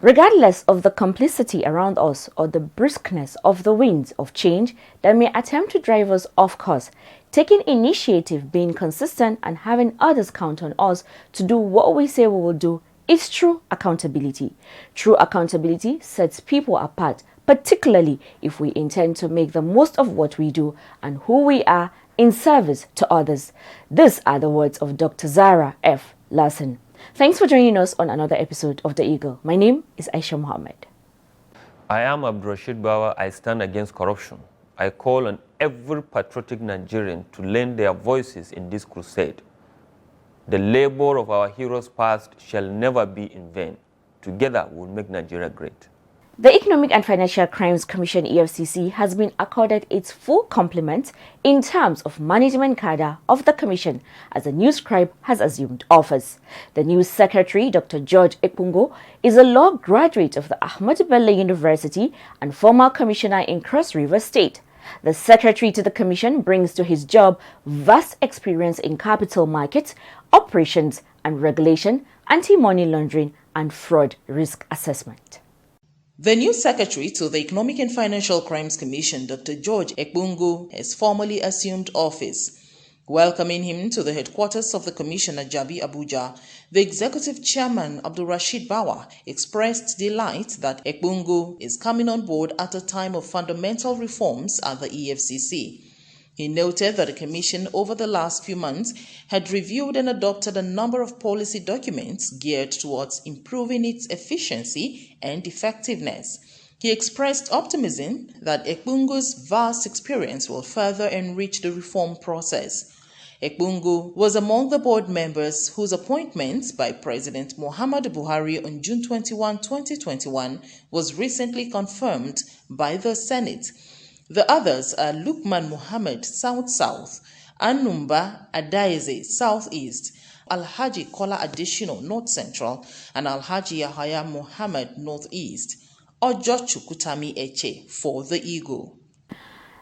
Regardless of the complicity around us or the briskness of the winds of change that may attempt to drive us off course, taking initiative, being consistent, and having others count on us to do what we say we will do is true accountability. True accountability sets people apart, particularly if we intend to make the most of what we do and who we are in service to others. These are the words of Dr. Zara F. Larson. Thanks for joining us on another episode of The Eagle. My name is Aisha Mohammed. I am Abdurrashid Bawa. I stand against corruption. I call on every patriotic Nigerian to lend their voices in this crusade. The labor of our heroes past shall never be in vain. Together we'll make Nigeria great. The Economic and Financial Crimes Commission (EFCC) has been accorded its full complement in terms of management cadre of the commission as a new scribe has assumed office. The new secretary, Dr. George Ekpungo, is a law graduate of the Ahmadu Bello University and former commissioner in Cross River State. The secretary to the commission brings to his job vast experience in capital markets, operations and regulation, anti-money laundering and fraud risk assessment. The new secretary to the Economic and Financial Crimes Commission, Dr. George Ekpungo, has formally assumed office. Welcoming him to the headquarters of the commission at Jabi, Abuja, the executive chairman, Abdurrashid Bawa, expressed delight that Ekpungo is coming on board at a time of fundamental reforms at the EFCC. He noted that the Commission over the last few months had reviewed and adopted a number of policy documents geared towards improving its efficiency and effectiveness. He expressed optimism that Ekpungo's vast experience will further enrich the reform process. Ekpungo was among the board members whose appointment by President Muhammadu Buhari on June 21, 2021 was recently confirmed by the Senate. The others are Lukman Muhammad South-South, Anumba Adaize Southeast, Alhaji Kola Additional North-Central, and Alhaji Yahaya Muhammad Northeast, Ojochu Kutami Eche for the Eagle.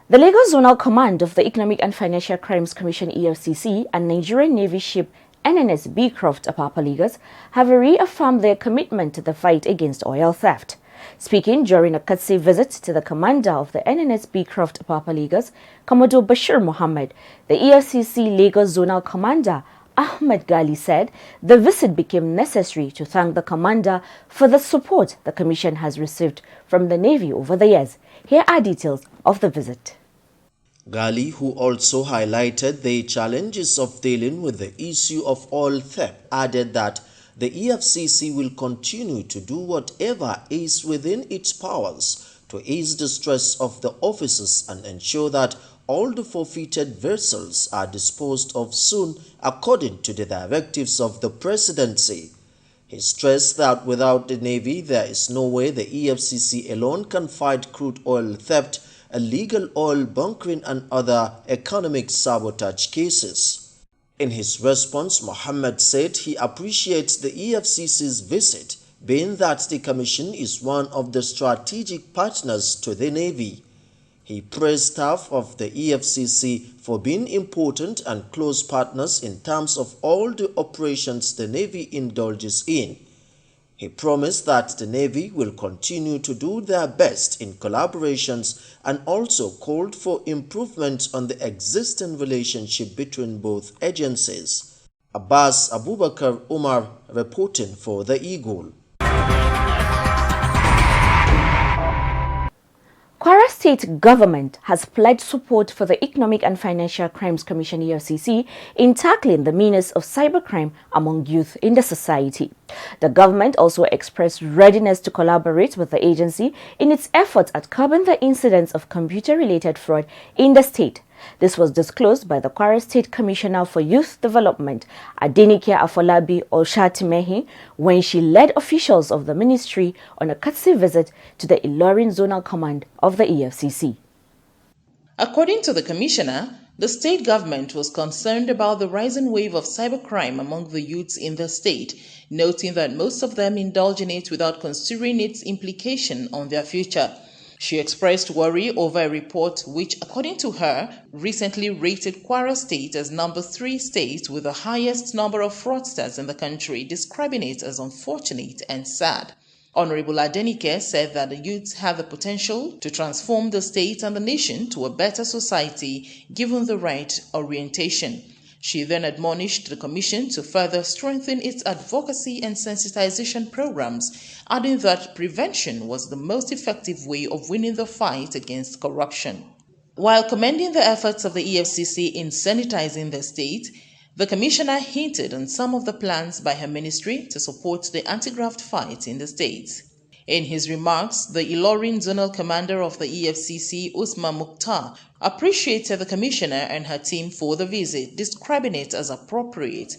The Lagos Zonal Command of the Economic and Financial Crimes Commission (EFCC) and Nigerian Navy ship NNS Beecroft Apapa Lagos have reaffirmed their commitment to the fight against oil theft. Speaking during a courtesy visit to the commander of the NNS Beecroft Apapa Lagos, Commodore Bashir Mohammed, the EFCC Lagos Zonal Commander Ahmed Gali said the visit became necessary to thank the commander for the support the commission has received from the Navy over the years. Here are details of the visit. Gali, who also highlighted the challenges of dealing with the issue of oil theft, added that the EFCC will continue to do whatever is within its powers to ease the stress of the officers and ensure that all the forfeited vessels are disposed of soon according to the directives of the presidency. He stressed that without the Navy, there is no way the EFCC alone can fight crude oil theft, illegal oil bunkering and other economic sabotage cases. In his response, Mohammed said he appreciates the EFCC's visit, being that the Commission is one of the strategic partners to the Navy. He praised staff of the EFCC for being important and close partners in terms of all the operations the Navy indulges in. He promised that the Navy will continue to do their best in collaborations and also called for improvements on the existing relationship between both agencies. Abbas Abubakar Umar reporting for The Eagle. Kwara State government has pledged support for the Economic and Financial Crimes Commission (EFCC) in tackling the menace of cybercrime among youth in the society. The government also expressed readiness to collaborate with the agency in its efforts at curbing the incidence of computer-related fraud in the state. This was disclosed by the Kwara State Commissioner for Youth Development, Adenike Afolabi Olshatimehi, when she led officials of the ministry on a courtesy visit to the Ilorin Zonal Command of the EFCC. According to the commissioner, the state government was concerned about the rising wave of cybercrime among the youths in the state, noting that most of them indulge in it without considering its implication on their future. She expressed worry over a report which, according to her, recently rated Kwara State as number 3 state with the highest number of fraudsters in the country, describing it as unfortunate and sad. Honorable Adenike said that the youths have the potential to transform the state and the nation to a better society given the right orientation. She then admonished the Commission to further strengthen its advocacy and sensitization programs, adding that prevention was the most effective way of winning the fight against corruption. While commending the efforts of the EFCC in sanitizing the state, the Commissioner hinted on some of the plans by her ministry to support the anti-graft fight in the state. In his remarks, the Ilorin Zonal Commander of the EFCC, Usman Mukhtar, appreciated the Commissioner and her team for the visit, describing it as appropriate.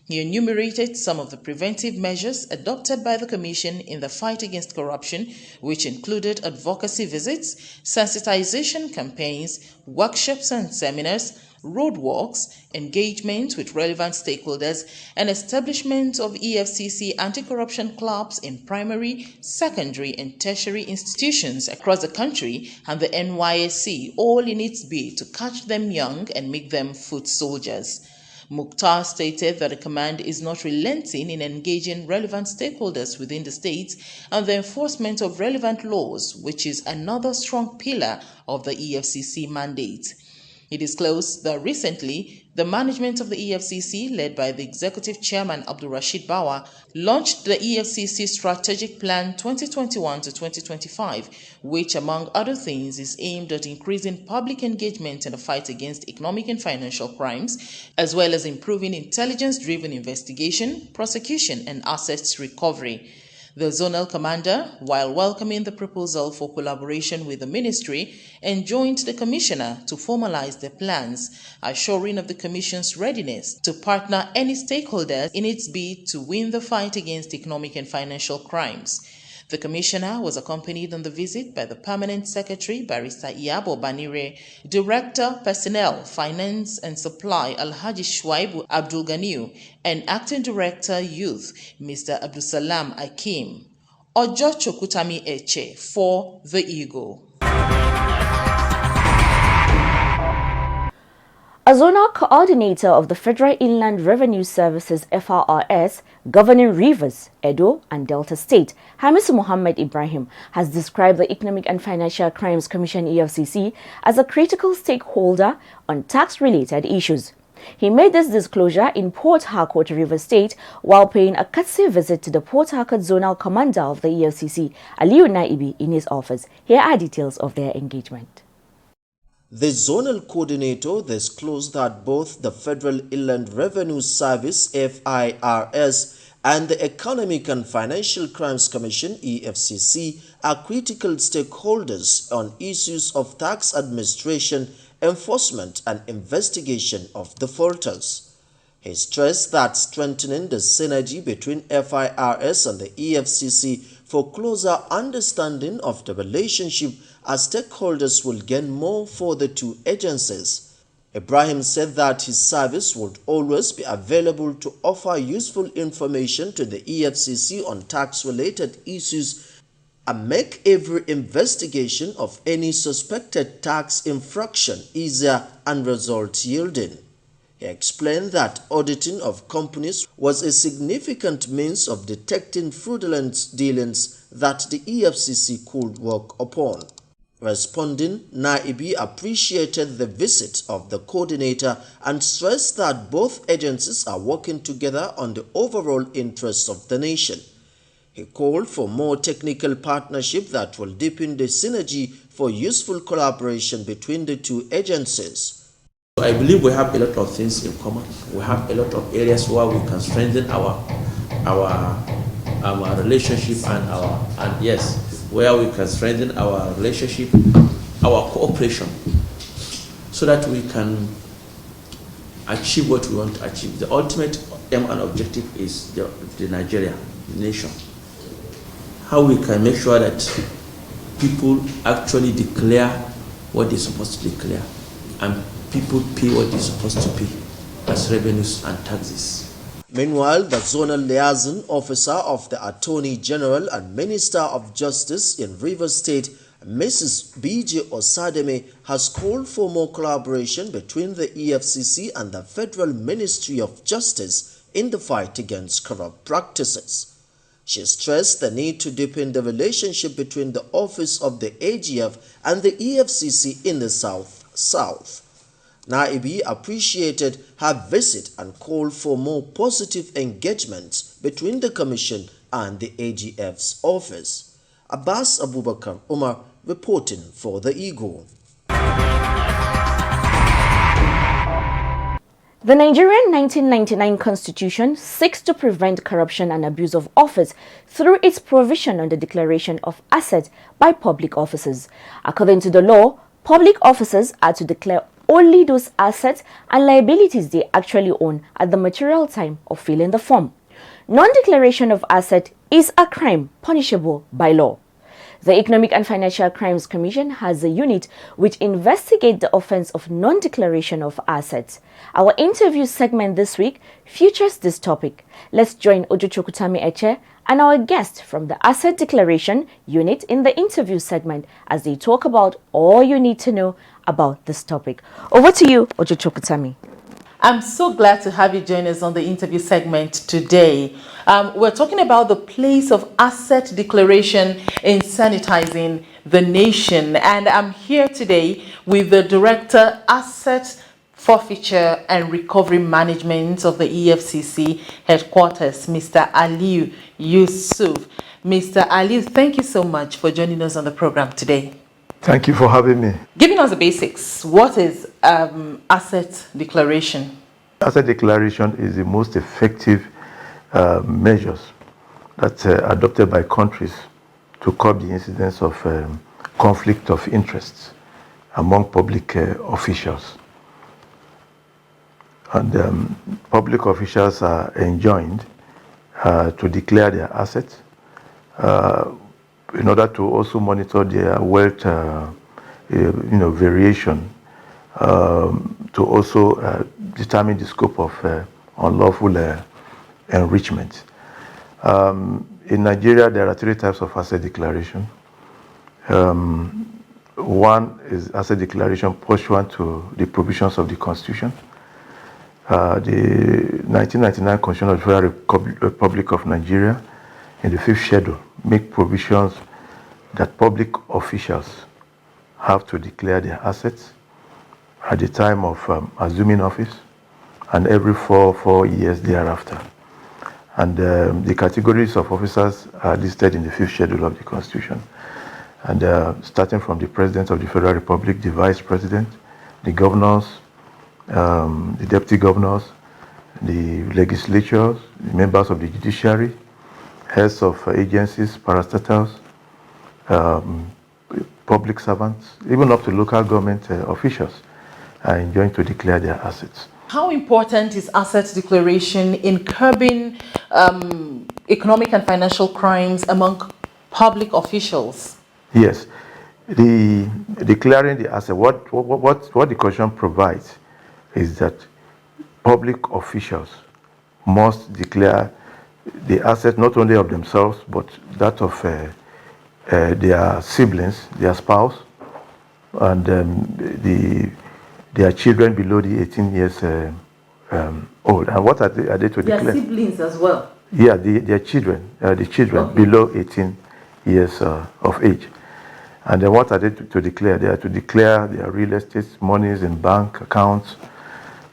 He enumerated some of the preventive measures adopted by the Commission in the fight against corruption, which included advocacy visits, sensitization campaigns, workshops and seminars, roadwalks, engagement with relevant stakeholders, and establishment of EFCC anti-corruption clubs in primary, secondary, and tertiary institutions across the country, and the NYSC, all in its bid to catch them young and make them foot soldiers. Mukhtar stated that the command is not relenting in engaging relevant stakeholders within the state and the enforcement of relevant laws, which is another strong pillar of the EFCC mandate. He disclosed that recently, the management of the EFCC, led by the Executive Chairman Abdul Rashid Bawa, launched the EFCC Strategic Plan 2021 to 2025, which, among other things, is aimed at increasing public engagement in the fight against economic and financial crimes, as well as improving intelligence-driven investigation, prosecution, and assets recovery. The zonal commander, while welcoming the proposal for collaboration with the ministry, enjoined the commissioner to formalize their plans, assuring of the commission's readiness to partner any stakeholders in its bid to win the fight against economic and financial crimes. The commissioner was accompanied on the visit by the Permanent Secretary, Barrister Iyabo Banire, Director, Personnel, Finance and Supply, Alhaji Shuaibu Abdul Ganiu, and Acting Director, Youth, Mr. Abdusalam Akim. Ojo Chokutami Eche for The Eagle. A zonal coordinator of the Federal Inland Revenue Services FRRS governing Rivers, Edo and Delta State, Hamisu Muhammad Ibrahim, has described the Economic and Financial Crimes Commission EFCC as a critical stakeholder on tax-related issues. He made this disclosure in Port Harcourt, Rivers State, while paying a courtesy visit to the Port Harcourt Zonal Commander of the EFCC, Aliyu Naibi, in his office. Here are details of their engagement. The zonal coordinator disclosed that both the Federal Inland Revenue Service (FIRS) and the Economic and Financial Crimes Commission (EFCC) are critical stakeholders on issues of tax administration, enforcement, and investigation of defaulters. He stressed that strengthening the synergy between FIRS and the EFCC for closer understanding of the relationship as stakeholders will gain more for the two agencies. Ibrahim said that his service would always be available to offer useful information to the EFCC on tax-related issues and make every investigation of any suspected tax infraction easier and result-yielding. He explained that auditing of companies was a significant means of detecting fraudulent dealings that the EFCC could work upon. Responding, Naibi appreciated the visit of the coordinator and stressed that both agencies are working together on the overall interests of the nation. He called for more technical partnership that will deepen the synergy for useful collaboration between the two agencies. I believe we have a lot of things in common. We have a lot of areas where we can strengthen our relationship where we can strengthen our relationship, our cooperation. so that we can achieve what we want to achieve. The ultimate aim and objective is the Nigeria nation. How we can make sure that people actually declare what they're supposed to declare and people pay what they're supposed to pay as revenues and taxes. Meanwhile, the Zonal Liaison Officer of the Attorney General and Minister of Justice in Rivers State, Mrs. B.J. Osademe, has called for more collaboration between the EFCC and the Federal Ministry of Justice in the fight against corrupt practices. She stressed the need to deepen the relationship between the Office of the AGF and the EFCC in the South. Naibi appreciated her visit and called for more positive engagement between the Commission and the AGF's office. Abbas Abubakar Umar reporting for the Eagle. The Nigerian 1999 Constitution seeks to prevent corruption and abuse of office through its provision on the declaration of assets by public officers. According to the law, public officers are to declare only those assets and liabilities they actually own at the material time of filling the form. Non-declaration of asset is a crime punishable by law. The Economic and Financial Crimes Commission has a unit which investigates the offense of non-declaration of assets. Our interview segment this week features this topic. Let's join Ojuchukutami Eche and our guest from the Asset Declaration Unit in the interview segment as they talk about all you need to know about this topic. Over to you, Ojuchukutami. I'm so glad to have you join us on the interview segment today. We're talking about the place of asset declaration in sanitizing the nation. And I'm here today with the Director, Asset Forfeiture and Recovery Management of the EFCC headquarters, Mr. Aliu Yusuf. Mr. Aliu, thank you so much for joining us on the program today. Thank you for having me. Giving us the basics, what is asset declaration? Asset declaration is the most effective measures that are adopted by countries to curb the incidence of conflict of interests among public officials. And public officials are enjoined to declare their assets in order to also monitor their wealth, variation, to also determine the scope of unlawful enrichment. In Nigeria, there are three types of asset declaration. One is asset declaration pursuant to the provisions of the Constitution. The 1999 Constitution of the Federal Republic of Nigeria, in the 5th schedule, make provisions that public officials have to declare their assets at the time of assuming office and every four years thereafter. And the categories of officers are listed in the 5th schedule of the Constitution. And starting from the President of the Federal Republic, the Vice President, the governors, the deputy governors, the legislatures, the members of the judiciary, heads of agencies, parastatals, public servants, even up to local government officials are enjoined to declare their assets. How important is asset declaration in curbing economic and financial crimes among public officials? Yes, the declaring the asset, what the Constitution provides is that public officials must declare the asset not only of themselves but that of their siblings, their spouse, and their children below the 18 years old. And what are they to declare? Their siblings as well? Yeah, their children, okay, below 18 years of age. And then what are they to declare? They are to declare their real estate, monies in bank accounts,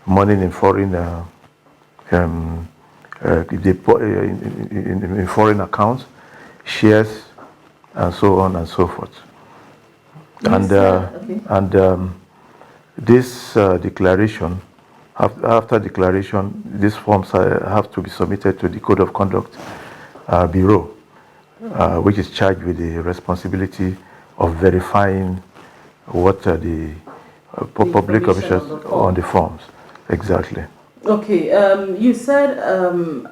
money in foreign in foreign accounts, shares, and so on and so forth. Yes, this declaration, after declaration, these forms have to be submitted to the Code of Conduct Bureau, which is charged with the responsibility of verifying what the public officials on the forms. Exactly. Okay, you said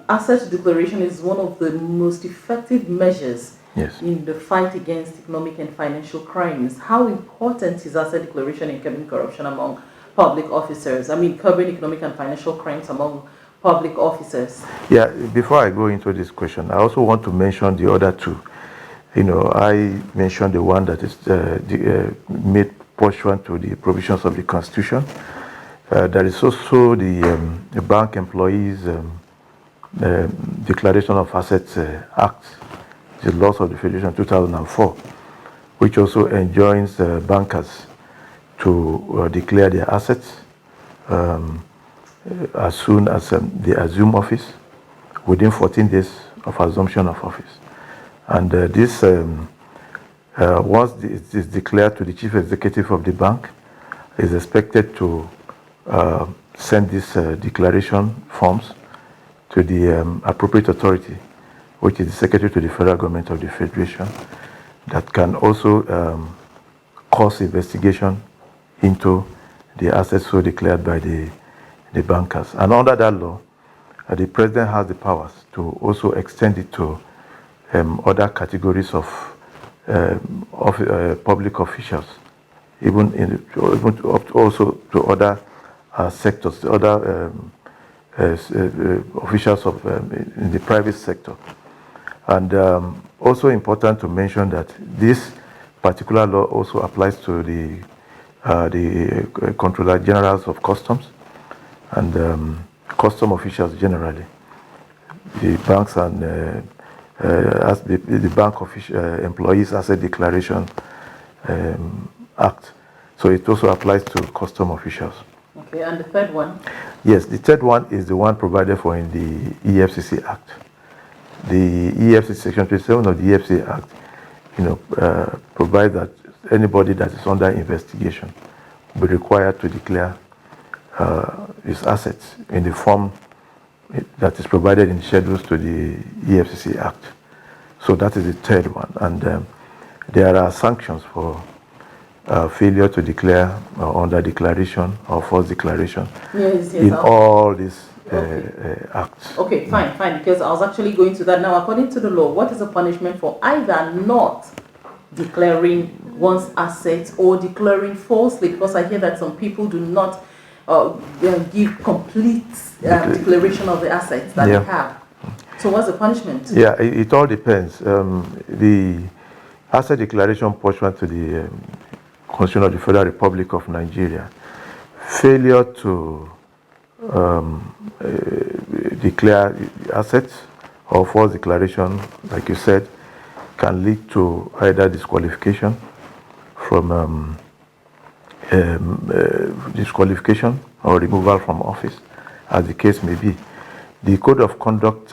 asset declaration is one of the most effective measures in the fight against economic and financial crimes. How important is asset declaration in curbing corruption among public officers? I mean, curbing economic and financial crimes among public officers. Yeah, before I go into this question, I also want to mention the other two. I mentioned the one that is made pursuant to the provisions of the Constitution. There is also the Bank Employees Declaration of Assets Act, the laws of the Federation 2004, which also enjoins bankers to declare their assets as soon as they assume office, within 14 days of assumption of office. And this, once it is declared to the chief executive of the bank, is expected to send these declaration forms to the appropriate authority, which is the secretary to the federal government of the federation, that can also cause investigation into the assets so declared by the bankers. And under that law, the president has the powers to also extend it to other categories of public officials, even also to other sectors, the other officials of in the private sector. And also important to mention that this particular law also applies to the Controller Generals of Customs and custom officials generally. The banks and as the Bank Employees Asset Declaration Act. So it also applies to custom officials. Okay, and the third one? Yes, the third one is the one provided for in the Efcc Act. The Efcc Section 27 of the Efcc Act, provides that anybody that is under investigation will be required to declare his assets in the form that is provided in schedules to the Efcc Act. So that is the third one. And there are sanctions for failure to declare under declaration or false declaration in all these acts. Okay, fine, because I was actually going to that. Now, according to the law, what is the punishment for either not declaring one's assets or declaring falsely? Because I hear that some people do not give complete declaration of the assets that they have. So what's the punishment? Yeah, it all depends. The asset declaration pursuant to the Constitution of the Federal Republic of Nigeria, failure to declare assets or false declaration, like you said, can lead to either disqualification from disqualification or removal from office, as the case may be. The Code of Conduct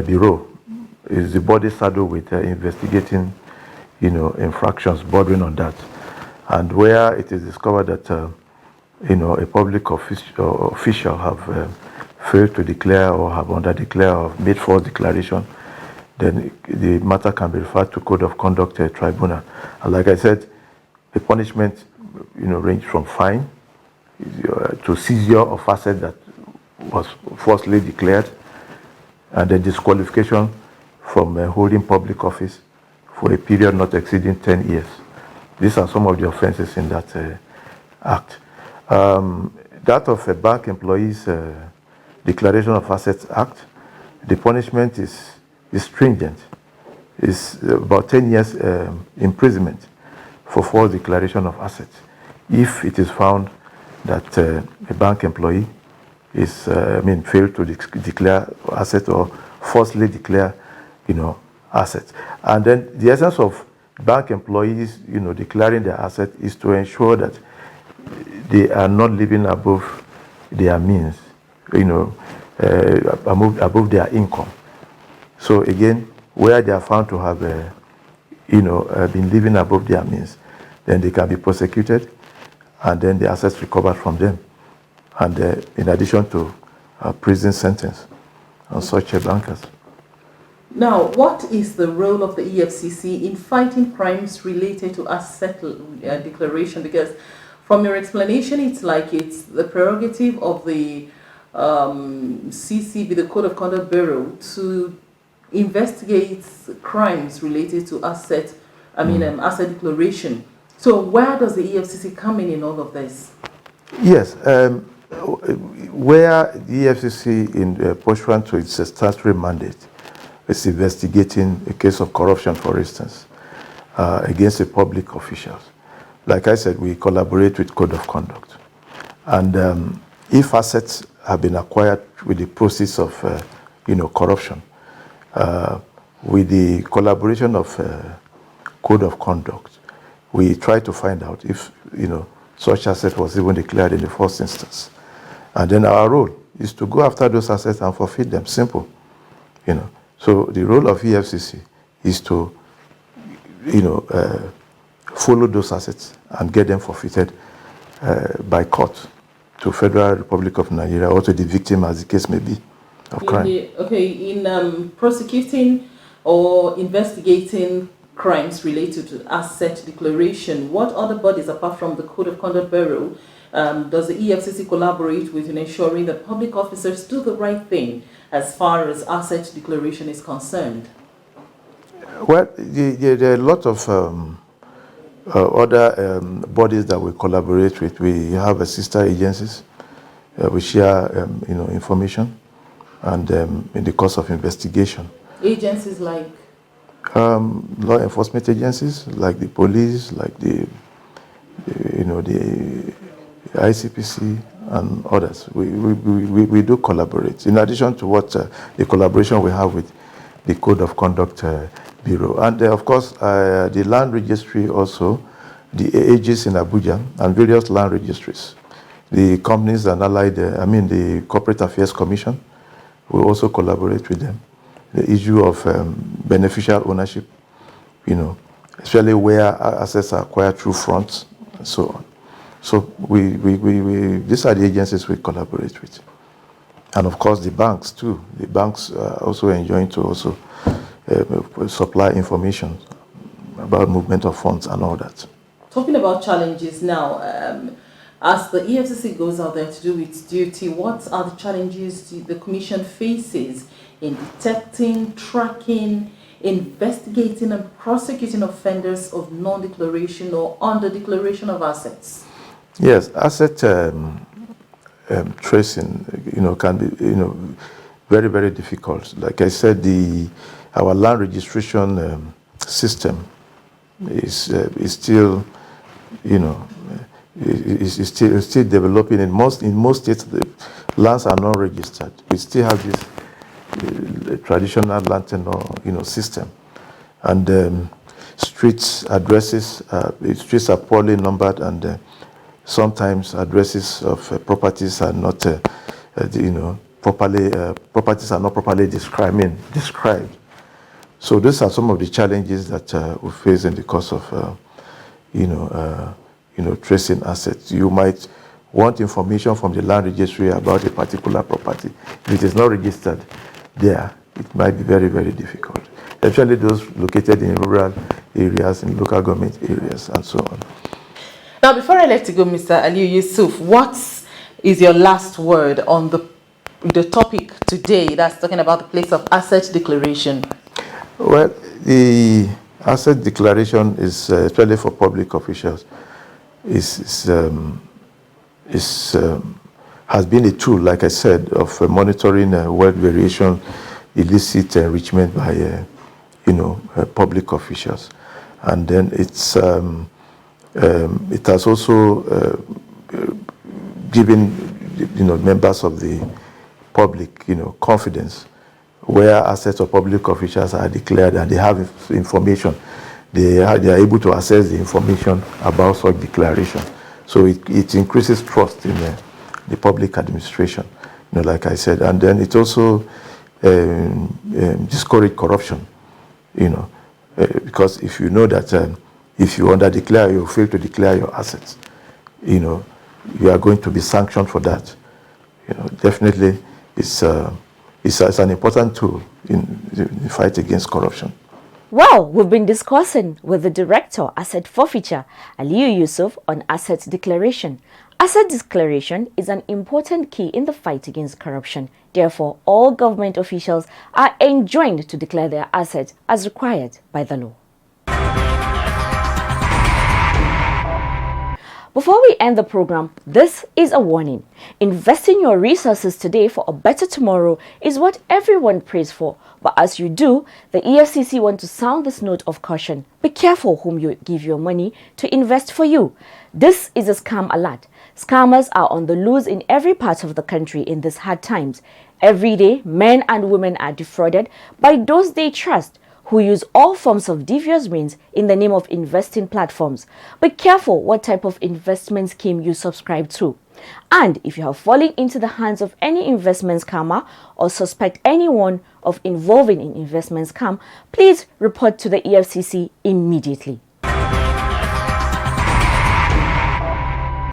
Bureau is the body saddled with investigating, infractions bordering on that, and where it is discovered that a public official have failed to declare or have under-declared or made false declaration, then the matter can be referred to Code of Conduct Tribunal. And like I said, the punishment, range from fine to seizure of asset that was falsely declared, and then disqualification from holding public office for a period not exceeding 10 years. These are some of the offenses in that act. That of a Bank Employees Declaration of Assets Act, the punishment is stringent. It's about 10 years imprisonment for false declaration of assets, if it is found that a bank employee is, failed to declare assets or falsely declare, assets. And then the essence of bank employees, declaring their assets is to ensure that they are not living above their means, above their income. So again, where they are found to have, been living above their means, then they can be prosecuted, and then the assets recovered from them, and in addition to a prison sentence on such bankers. Now, what is the role of the EFCC in fighting crimes related to asset declaration? Because From your explanation, it's like it's the prerogative of the CCB, the Code of Conduct Bureau, to investigate crimes related to asset declaration. So where does the EFCC come in all of this? Yes, where the EFCC, in pursuant to its statutory mandate, is investigating a case of corruption, for instance, against a public officials. Like I said, we collaborate with Code of Conduct. And if assets have been acquired with the process of corruption, with the collaboration of Code of Conduct, we try to find out if such asset was even declared in the first instance. And then our role is to go after those assets and forfeit them. Simple. So the role of EFCC is to follow those assets and get them forfeited by court to Federal Republic of Nigeria or to the victim, as the case may be, of crime. In prosecuting or investigating crimes related to asset declaration, what other bodies apart from the Code of Conduct Bureau does the EFCC collaborate with in ensuring that public officers do the right thing as far as asset declaration is concerned? Well, there are a lot of other bodies that we collaborate with. We have sister agencies. We share information and in the course of investigation. Agencies like? Law enforcement agencies like the police, like the ICPC and others. We do collaborate. In addition to what the collaboration we have with the Code of Conduct Bureau. And of course, the land registry also, the AGs in Abuja and various land registries. The companies and allied, the Corporate Affairs Commission, we also collaborate with them. The issue of beneficial ownership, especially where assets are acquired through fronts and so on. So these are the agencies we collaborate with. And of course the banks too. The banks are also enjoying to also supply information about movement of funds and all that. Talking about challenges now, as the EFCC goes out there to do its duty, what are the challenges the Commission faces in detecting, tracking, investigating and prosecuting offenders of non-declaration or under-declaration of assets? Yes, asset tracing, can be, very, very difficult. Like I said, our land registration system is still, is still developing. In most states, the lands are not registered. We still have this traditional land tenure, system, and streets addresses. Streets are poorly numbered, and sometimes addresses of properties are not, properties are not properly described. So these are some of the challenges that we face in the course of, tracing assets. You might want information from the land registry about a particular property. If it is not registered there, it might be very, very difficult, especially those located in rural areas, in local government areas, and so on. Now, before I let you go, Mr. Aliyu Yusuf, what is your last word on the topic today that's talking about the place of asset declaration? Well, the asset declaration is, especially for public officials, has been a tool, like I said, of monitoring wealth variation, illicit enrichment by, public officials, and then it has also given, members of the public, confidence where assets of public officials are declared and they have information. They are able to access the information about such declaration. So it increases trust in the public administration, like I said. And then it also discourages corruption, because if you know that if you under-declare, you fail to declare your assets, you are going to be sanctioned for that. Definitely it's an important tool in the fight against corruption. Well, we've been discussing with the Director, Asset Forfeiture, Aliyu Yusuf, on asset declaration. Asset declaration is an important key in the fight against corruption. Therefore, all government officials are enjoined to declare their assets as required by the law. Before we end the program, this is a warning. Investing your resources today for a better tomorrow is what everyone prays for. But as you do, the Efcc want to sound this note of caution. Be careful whom you give your money to invest for you. This is a scam alert. Scammers are on the loose in every part of the country in these hard times. Every day, men and women are defrauded by those they trust, who use all forms of devious means in the name of investing platforms. Be careful what type of investment scheme you subscribe to. And if you have fallen into the hands of any investment scammer or suspect anyone of involving in investment scam, please report to the EFCC immediately.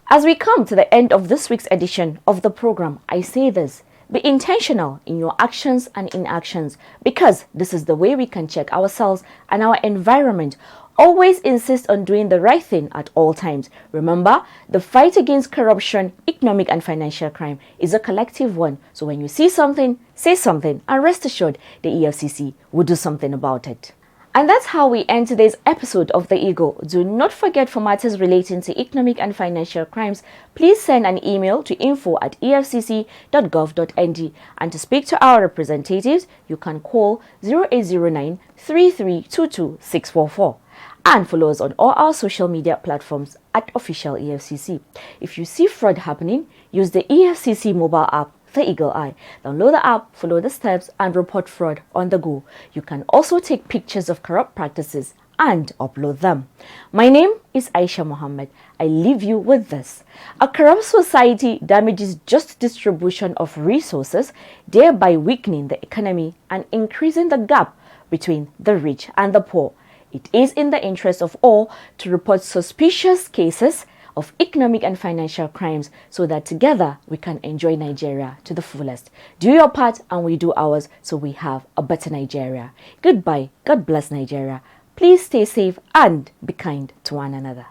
As we come to the end of this week's edition of the program, I say this: be intentional in your actions and inactions, because this is the way we can check ourselves and our environment. Always insist on doing the right thing at all times. Remember, the fight against corruption, economic and financial crime is a collective one. So when you see something, say something, and rest assured the EFCC will do something about it. And that's how we end today's episode of The Eagle. Do not forget, for matters relating to economic and financial crimes, please send an email to info@efcc.gov.ng. And to speak to our representatives, you can call 0809 3322 644. And follow us on all our social media platforms at Official EFCC. If you see fraud happening, use the EFCC mobile app, The Eagle Eye. Download the app, follow the steps, and report fraud on the go. You can also take pictures of corrupt practices and upload them. My name is Aisha Mohammed. I leave you with this: a corrupt society damages just distribution of resources, thereby weakening the economy and increasing the gap between the rich and the poor. It is in the interest of all to report suspicious cases of economic and financial crimes, so that together we can enjoy Nigeria to the fullest. Do your part and we do ours, so we have a better Nigeria. Goodbye. God bless Nigeria. Please stay safe and be kind to one another.